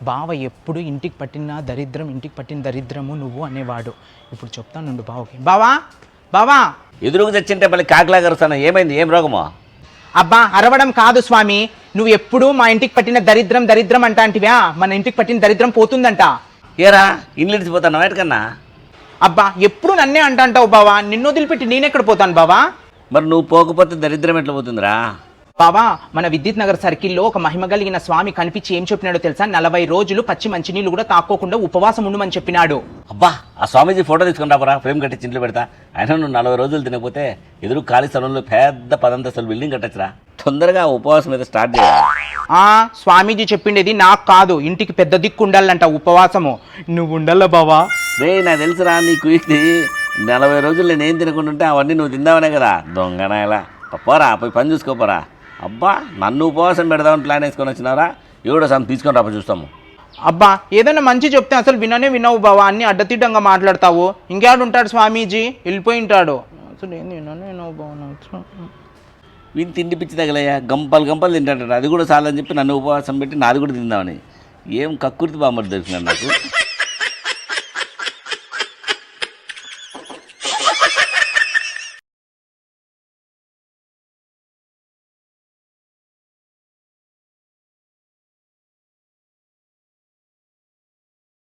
బావ ఎప్పుడు ఇంటికి పట్టిన దరిద్రం ఇంటికి పట్టిన దరిద్రము నువ్వు అనేవాడు. ఇప్పుడు చెప్తానుండు బావకి. బావా బావా ఎదురుకు తెచ్చింటే మళ్ళీ కాకిలాగా అరుస్తాను. ఏమైంది? ఏం రోగమో? అబ్బా అరవడం కాదు స్వామి, నువ్వు ఎప్పుడు మా ఇంటికి పట్టిన దరిద్రం దరిద్రం అంటాంటివా, మన ఇంటికి పట్టిన దరిద్రం పోతుందంట. ఏరా ఇల్లు ఇడిచిపోతాను వాటికన్నా? అబ్బా ఎప్పుడు నన్నే అంటాంటావు బావా, నిన్ను వదిలిపెట్టి నేనెక్కడ పోతాను బావా? మరి నువ్వు పోకపోతే దరిద్రం ఎట్లా పోతుందిరా? బావా మన విద్యుత్ నగర్ సర్కిల్లో ఒక మహిమ కలిగిన స్వామి కనిపించి ఏం చెప్పినాడో తెలుసా? 40 రోజులు పచ్చి మంచినీళ్ళు కూడా తాక్కోకుండా ఉపవాసం ఉండమని చెప్పినాడు. అబ్బా ఆ స్వామీజీ ఫోటో తీసుకుని రాబరా, ఫ్రేమ్ కట్టి ఇంట్లో పెడతా. అయినా నువ్వు 40 రోజులు తినకపోతే ఎదురు ఖాళీ స్థలంలో పెద్ద 10 అంతస్తుల బిల్డింగ్ కట్టచ్చురా. తొందరగా ఉపవాసం మీద స్టార్ట్ చేయాలి. స్వామీజీ చెప్పిండేది నాకు కాదు, ఇంటికి పెద్ద దిక్కు ఉండాలంట ఉపవాసము. నువ్వు ఉండాల బావా? రే నాకు తెలుసురా నీకు ఇది 40 రోజులు నేనేం తినకుండా ఉంటే అవన్నీ నువ్వు తిందామనే కదా దొంగనాయలా. పోరా పోయి పని చూసుకోపోరా. అబ్బా నన్ను ఉపవాసం పెడదామని ప్లాన్ వేసుకొని వచ్చినారా? ఎవడో సమ్ తీసుకొని రాప చూస్తాము. అబ్బా ఏదైనా మంచి చెప్తే అసలు వినవు బావా, అన్ని అడ్డతిడ్డంగా మాట్లాడతావు. ఇంకేడు ఉంటాడు స్వామీజీ, వెళ్ళిపోయి ఉంటాడు. అసలు ఏంది వినవు బావా? వీని తిండి పిచ్చి తగలయ్యా, గంపలు గంపలు తింటాడు. అది కూడా చాలని చెప్పి నన్ను ఉపవాసం పెట్టి నాది కూడా తిందామని. ఏం కక్కుర్తి బామ్మడి దొరికినాడు నాకు.